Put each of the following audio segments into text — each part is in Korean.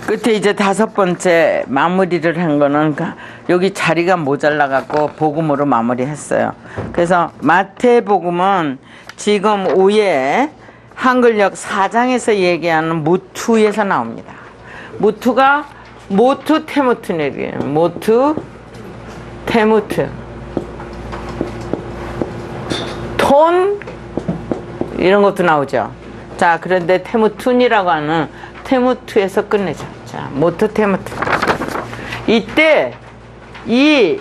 끝에 이제 5번째 마무리를 한 거는 여기 자리가 모자라 갖고 복음으로 마무리했어요. 그래서 마태복음은 지금 위에 한글역 4장에서 얘기하는 무투에서 나옵니다. 무투가 모투 테무트는 얘기예요. 모투 테무트 톤 이런 것도 나오죠. 자, 그런데 테무툰이라고 하는 테무투에서 끝내죠. 자, 모투 테무투. 이때 이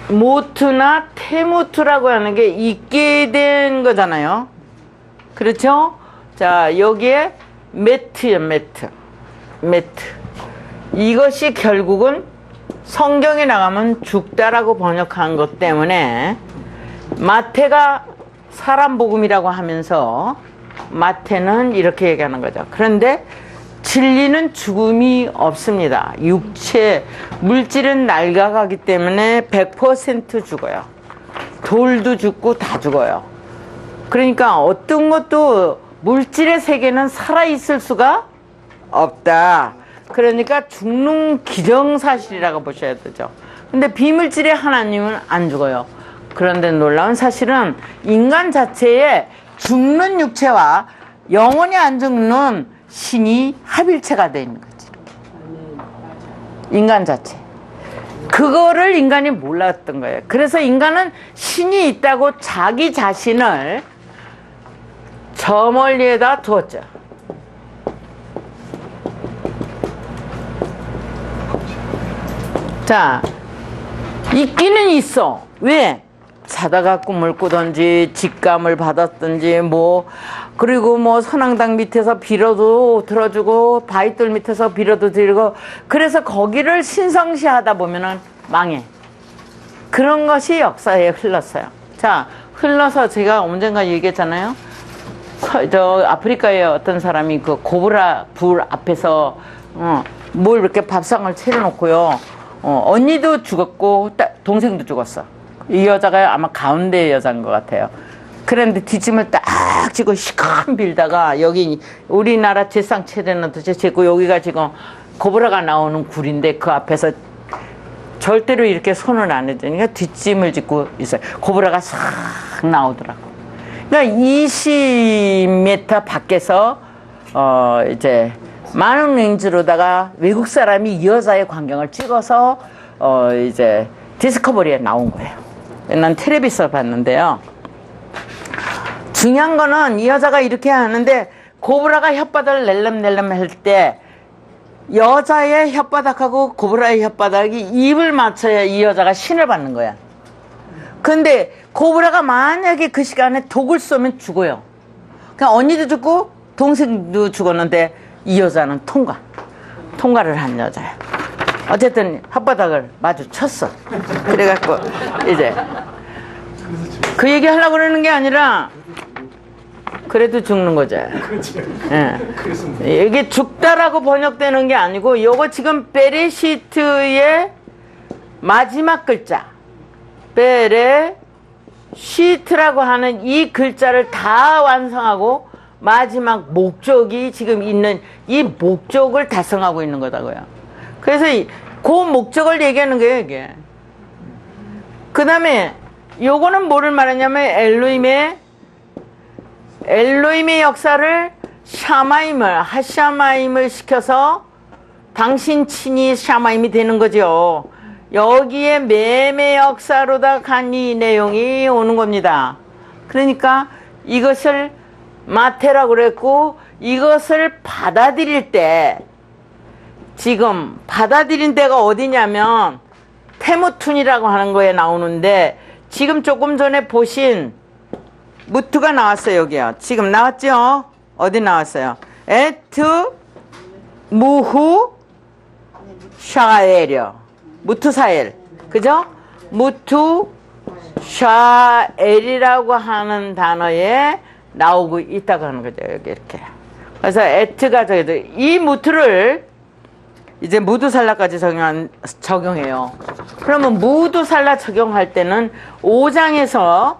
모투나 테무투라고 하는 게 있게 된 거잖아요. 그렇죠? 자, 여기에 매트요, 매트. 매트. 이것이 결국은 성경에 나가면 죽다라고 번역한 것 때문에 마태가 사람 복음이라고 하면서 마태는 이렇게 얘기하는 거죠. 그런데 진리는 죽음이 없습니다. 육체, 물질은 낡아가기 때문에 100% 죽어요. 돌도 죽고 다 죽어요. 그러니까 어떤 것도 물질의 세계는 살아있을 수가 없다. 그러니까 죽는 기정사실이라고 보셔야 되죠. 근데 비물질의 하나님은 안 죽어요. 그런데 놀라운 사실은 인간 자체에 죽는 육체와 영원히 안 죽는 신이 합일체가 되어 있는 거지. 인간 자체. 그거를 인간이 몰랐던 거예요. 그래서 인간은 신이 있다고 자기 자신을 저 멀리에다 두었죠. 자, 있기는 있어. 왜? 자다가 꿈을 꾸든지 직감을 받았든지 뭐 그리고 뭐 선앙당 밑에서 빌어도 들어주고 바위돌 밑에서 빌어도 드리고 그래서 거기를 신성시하다 보면은 망해. 그런 것이 역사에 흘렀어요. 자, 흘러서 제가 언젠가 얘기했잖아요. 저 아프리카에 어떤 사람이 그 고브라 불 앞에서 뭘 이렇게 밥상을 차려놓고요. 언니도 죽었고 동생도 죽었어. 이 여자가 아마 가운데 여자인 것 같아요. 그런데 뒷짐을 딱 지고 시큰 빌다가 여기 우리나라 제상 차려놓듯이 지고 여기가 지금 고브라가 나오는 굴인데 그 앞에서 절대로 이렇게 손을 안 해주니까 뒷짐을 짓고 있어요. 고브라가 싹 나오더라고. 그러니까 20m 밖에서 이제 많은 렌즈로다가 외국 사람이 이 여자의 광경을 찍어서 이제 디스커버리에 나온 거예요. 난 텔레비에서 봤는데요. 중요한 거는 이 여자가 이렇게 하는데 고브라가 혓바닥을 낼름낼름 할 때 여자의 혓바닥하고 고브라의 혓바닥이 입을 맞춰야 이 여자가 신을 받는 거야. 근데 고브라가 만약에 그 시간에 독을 쏘면 죽어요. 그냥 언니도 죽고 동생도 죽었는데 이 여자는 통과를 한 여자야. 어쨌든 혓바닥을 마주쳤어. 그래갖고 이제 그 얘기 하려고 그러는 게 아니라 그래도 죽는 거죠. 예. 이게 죽다라고 번역되는 게 아니고 요거 지금 베레시트의 마지막 글자 베레시트라고 하는 이 글자를 다 완성하고 마지막 목적이 지금 있는 이 목적을 달성하고 있는 거다고요. 그래서 그 목적을 얘기하는 거예요, 이게. 그 다음에 요거는 뭐를 말하냐면 엘로힘의 역사를 하샤마임을 시켜서 당신 친히 샤마임이 되는 거죠. 여기에 매매 역사로다 간 이 내용이 오는 겁니다. 그러니까 이것을 마태라고 그랬고 이것을 받아들일 때 지금 받아들인 데가 어디냐면 테무툰이라고 하는 거에 나오는데 지금 조금 전에 보신 무투가 나왔어요. 여기요. 지금 나왔죠? 어디 나왔어요? 에트 무후 샤엘이요. 무투사엘. 그죠? 무투 샤엘이라고 하는 단어에 나오고 있다고 하는 거죠. 여기 이렇게. 그래서 에트가 저기도 이 무투를 이제 무두살라까지 적용해요. 그러면 무두살라 적용할 때는 5장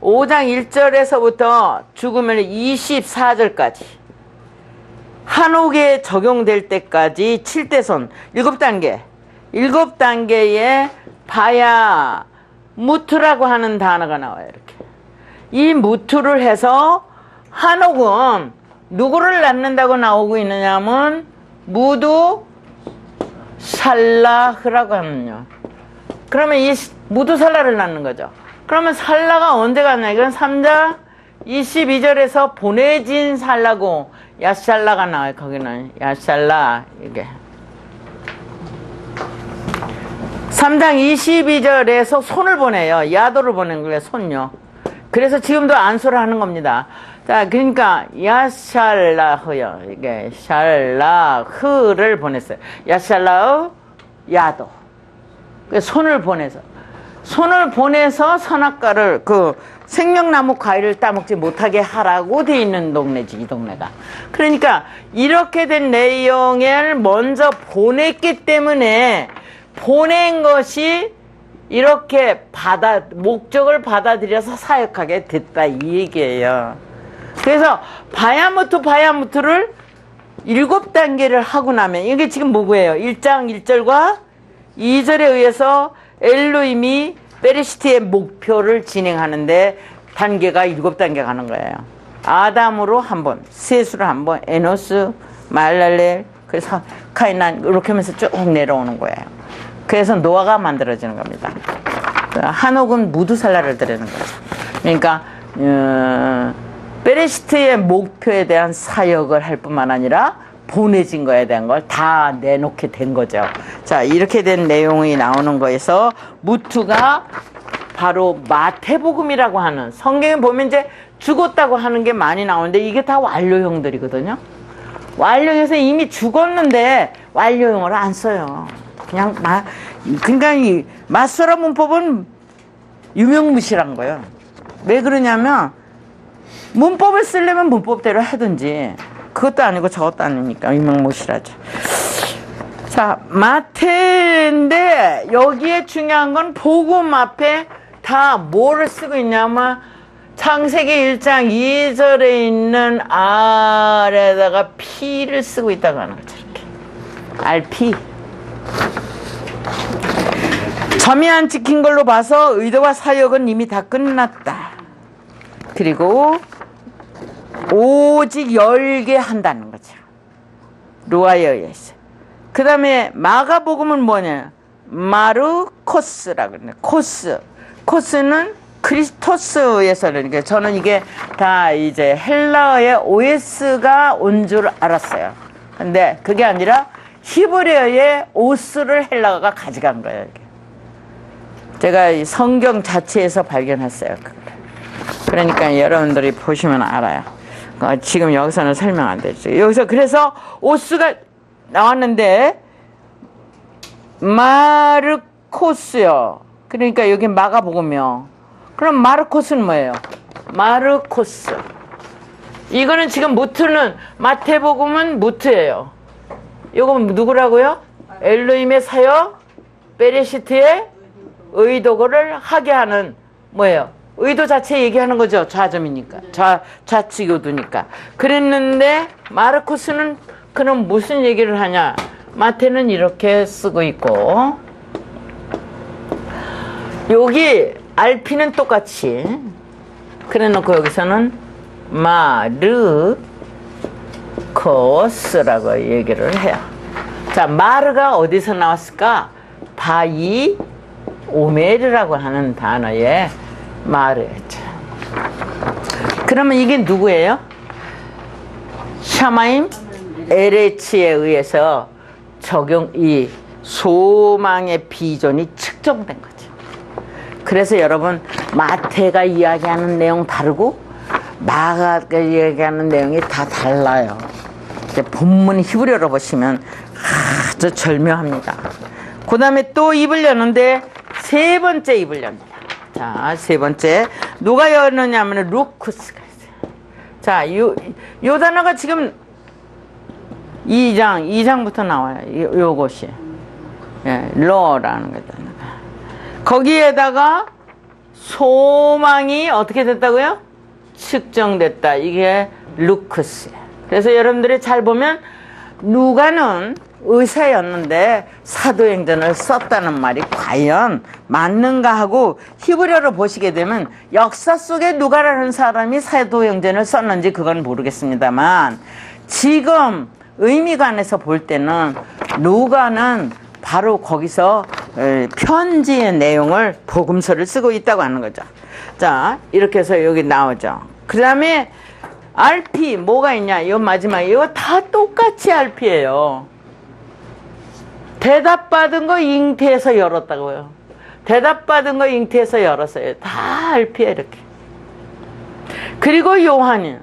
1절에서부터 죽으면 24절까지 한옥에 적용될 때까지 7대손 7단계 7단계에 바야 무투라고 하는 단어가 나와요. 이렇게 이 무투를 해서 한옥은 누구를 낳는다고 나오고 있느냐 하면 무두 살라흐라고 하면요. 그러면 이 무두 살라를 낳는 거죠. 그러면 살라가 언제 갔냐? 이건 3장 22절에서 보내진 살라고 야샬라가 나와요. 거기는 야샬라 이게 3장 22절에서 손을 보내요. 야도를 보낸 거예요. 손요. 그래서 지금도 안수를 하는 겁니다. 자, 그러니까 야샬라흐요. 이게 샬라흐를 보냈어요. 야샬라흐 야도. 손을 보내서 선악과를 그 생명나무 과일을 따먹지 못하게 하라고 돼 있는 동네지, 이 동네가. 그러니까 이렇게 된 내용을 먼저 보냈기 때문에 보낸 것이 이렇게 목적을 받아들여서 사역하게 됐다, 이 얘기예요. 그래서 바야무투를 7단계를 하고 나면 이게 지금 뭐고요? 1장 1절과 2절에 의해서 엘로힘이 베레시트의 목표를 진행하는데 단계가 7단계 가는 거예요. 아담으로 한 번, 셋으로 한 번, 에노스, 말랄렐, 그래서 카이난 이렇게 하면서 쭉 내려오는 거예요. 그래서 노아가 만들어지는 겁니다. 한옥은 무두살라를 드리는 거죠. 그러니까 베레시트의 목표에 대한 사역을 할 뿐만 아니라 보내진 거에 대한 걸 다 내놓게 된 거죠. 자, 이렇게 된 내용이 나오는 거에서 무투가 바로 마태복음이라고 하는, 성경에 보면 이제 죽었다고 하는 게 많이 나오는데 이게 다 완료형들이거든요. 완료해서 이미 죽었는데 완료형을 안 써요. 그냥 그러니까 이 맞서라 문법은 유명무실한 거예요. 왜 그러냐면 문법을 쓰려면 문법대로 하든지 그것도 아니고 저것도 아니니까 유명무실하죠. 자, 마태인데 여기에 중요한 건 복음 앞에 다 뭐를 쓰고 있냐면 창세기 1장 2절에 있는 R에다가 P를 쓰고 있다고 하는 거죠. 이렇게 RP. 점이 안 찍힌 걸로 봐서 의도와 사역은 이미 다 끝났다. 그리고 오직 열게 한다는 거죠. 루아에 의해서. 그 다음에 마가복음은 뭐냐? 마르코스라고 그러네. 코스는 크리스토스에서, 그러니까 저는 이게 다 이제 헬라어의 OS가 온 줄 알았어요. 근데 그게 아니라 히브리어의 오스를 헬라어가 가져간 거예요. 이게. 제가 성경 자체에서 발견했어요. 그러니까 여러분들이 보시면 알아요. 지금 여기서는 설명 안 되죠. 여기서 그래서 오스가 나왔는데 마르코스요. 그러니까 여기 마가복음이요. 그럼 마르코스는 뭐예요? 마르코스. 이거는 지금 무트는 마태복음은 무트예요. 이건 누구라고요? 엘로힘의 사역, 베레시트의 의도를 하게 하는 뭐예요? 의도 자체 얘기하는 거죠. 좌점이니까. 좌측 의도니까. 그랬는데 마르코스는 그럼 무슨 얘기를 하냐? 마태는 이렇게 쓰고 있고 여기 RP는 똑같이 그래놓고 여기서는 마르코스라고 얘기를 해요. 자, 마르가 어디서 나왔을까? 바이 오메르라고 하는 단어에 마르였죠. 그러면 이게 누구예요? 샤마임 에레치에 의해서 이 소망의 비전이 측정된 거죠. 그래서 여러분 마태가 이야기하는 내용 다르고 마가가 이야기하는 내용이 다 달라요. 이제 본문 히브리어로 보시면 아주 절묘합니다. 그 다음에 또 입을 여는데 세 번째 입을 엽니다. 자, 세 번째 누가 여느냐면 루쿠스가 있어요. 자, 요 단어가 지금 2장부터 나와요. 요것이 러라는 거잖아요. 거기에다가 소망이 어떻게 됐다고요? 측정됐다. 이게 루크스예요. 그래서 여러분들이 잘 보면 누가는 의사였는데 사도행전을 썼다는 말이 과연 맞는가 하고 히브리어로 보시게 되면 역사 속에 누가라는 사람이 사도행전을 썼는지 그건 모르겠습니다만 지금 의미관에서 볼 때는 누가는 바로 거기서 편지의 내용을 복음서를 쓰고 있다고 하는 거죠. 자, 이렇게 해서 여기 나오죠. 그 다음에 RP 뭐가 있냐? 이 마지막에 이거 다 똑같이 RP예요. 대답받은 거 잉태해서 열었다고요. 대답받은 거 잉태해서 열었어요. 다 RP야 이렇게. 그리고 요한이요.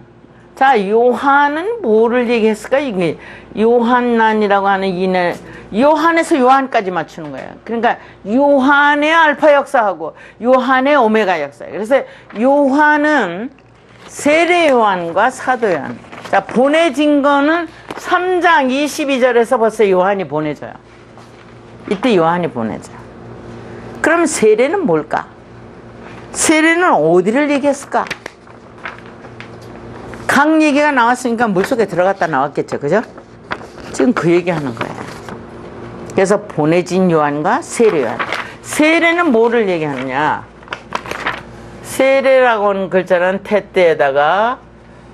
자, 요한은 뭐를 얘기했을까? 이게 요한난이라고 하는 이네 요한에서 요한까지 맞추는 거예요. 그러니까 요한의 알파 역사하고 요한의 오메가 역사예요. 그래서 요한은 세례 요한과 사도 요한. 자, 보내진 거는 3장 22절에서 벌써 요한이 보내져요. 이때 요한이 보내져요. 그럼 세례는 뭘까? 세례는 어디를 얘기했을까? 강 얘기가 나왔으니까 물속에 들어갔다 나왔겠죠. 그죠? 지금 그 얘기하는 거예요. 그래서 보내진 요한과 세례 요한. 세례는 뭐를 얘기하느냐? 세례라고 하는 글자는 테때에다가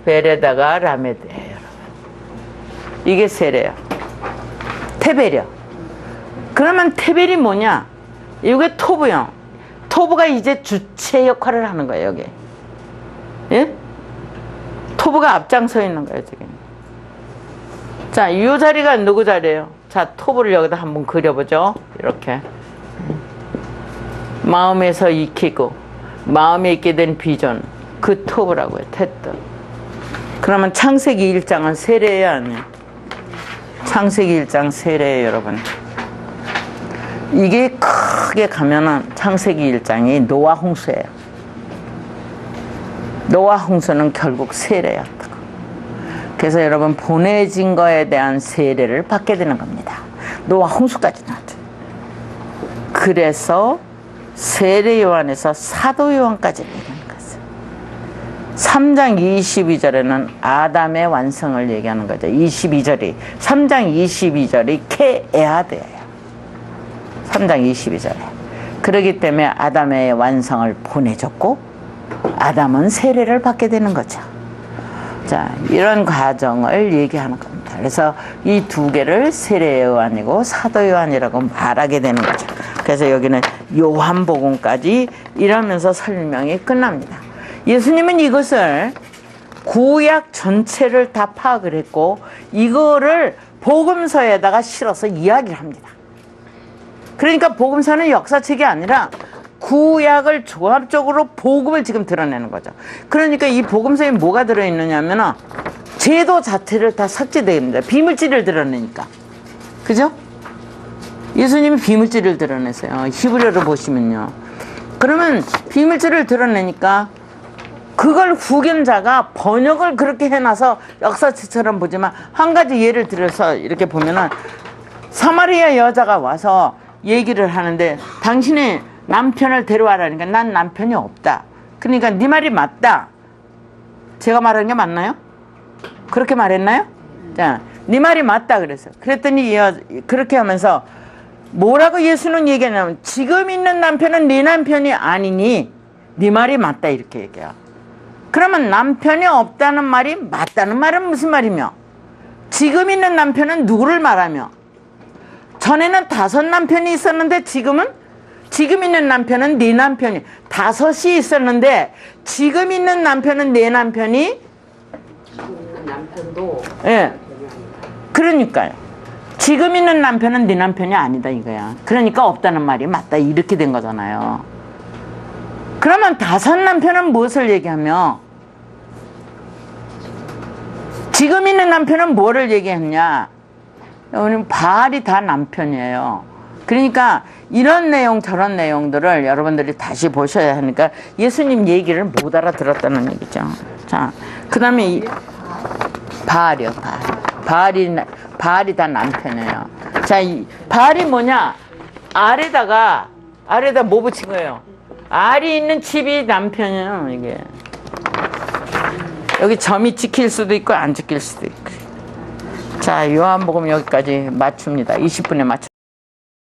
벨에다가 라메드예요. 여러분. 이게 세례예요. 테벨이요. 그러면 테벨이 뭐냐? 이게 토부요. 토부가 이제 주체 역할을 하는 거예요. 여기. 예? 토부가 앞장서 있는 거예요. 지금. 자, 이 자리가 누구 자리예요? 자, 토부를 여기다 한번 그려보죠. 이렇게. 마음에서 익히고 마음에 있게 된 비전, 그 토부라고요. 테트. 그러면 창세기 1장은 세례예요, 아니에요? 창세기 1장 세례예요, 여러분. 이게 크게 가면은 창세기 1장이 노아 홍수예요. 노아 홍수는 결국 세례였다고. 그래서 여러분 보내진 거에 대한 세례를 받게 되는 겁니다. 노아 홍수까지 나왔죠. 그래서 세례 요한에서 사도 요한까지 얘기하는 거죠. 3장 22절에는 아담의 완성을 얘기하는 거죠. 22절이 3장 22절이 케에하드예요. 3장 22절에. 그렇기 때문에 아담의 완성을 보내줬고 아담은 세례를 받게 되는 거죠. 자, 이런 과정을 얘기하는 겁니다. 그래서 이 두 개를 세례 요한이고 사도 요한이라고 말하게 되는 거죠. 그래서 여기는 요한복음까지 이러면서 설명이 끝납니다. 예수님은 이것을 구약 전체를 다 파악을 했고 이거를 복음서에다가 실어서 이야기를 합니다. 그러니까 복음서는 역사책이 아니라 구약을 종합적으로 복음을 지금 드러내는 거죠. 그러니까 이 복음서에 뭐가 들어있느냐면 제도 자체를 다 삭제됩니다. 비물질을 드러내니까. 그죠? 예수님이 비물질을 드러내세요. 히브리어를 보시면요. 그러면 비물질을 드러내니까 그걸 후견자가 번역을 그렇게 해놔서 역사책처럼 보지만 한 가지 예를 들어서 이렇게 보면은 사마리아 여자가 와서 얘기를 하는데 당신이 남편을 데려와라니까 난 남편이 없다. 그러니까 네 말이 맞다. 제가 말하는 게 맞나요? 그렇게 말했나요? 자, 네 말이 맞다 그랬어요. 그랬더니 그렇게 하면서 뭐라고 예수는 얘기하냐면 지금 있는 남편은 네 남편이 아니니 네 말이 맞다 이렇게 얘기해요. 그러면 남편이 없다는 말이 맞다는 말은 무슨 말이며 지금 있는 남편은 누구를 말하며 전에는 5 남편이 있었는데 지금은 지금 있는 남편은 네 남편이 5이 있었는데 지금 있는 남편은 네 남편이 남편도 예. 그러니까요. 지금 있는 남편은 네 남편이 아니다 이거야. 그러니까 없다는 말이 맞다 이렇게 된 거잖아요. 그러면 5 남편은 무엇을 얘기하며 지금 있는 남편은 뭐를 얘기했냐? 여러분 바알이 다 남편이에요. 그러니까 이런 내용 저런 내용들을 여러분들이 다시 보셔야 하니까 예수님 얘기를 못 알아들었다는 얘기죠. 자, 그 다음에 바알이요. 바알이 다 남편이에요. 자, 이 바알이 뭐냐? 알에다 뭐 붙인 거예요? 알이 있는 집이 남편이에요. 이게 여기 점이 찍힐 수도 있고 안 찍힐 수도 있고. 자, 요한복음 여기까지 맞춥니다. 20분에 맞춰.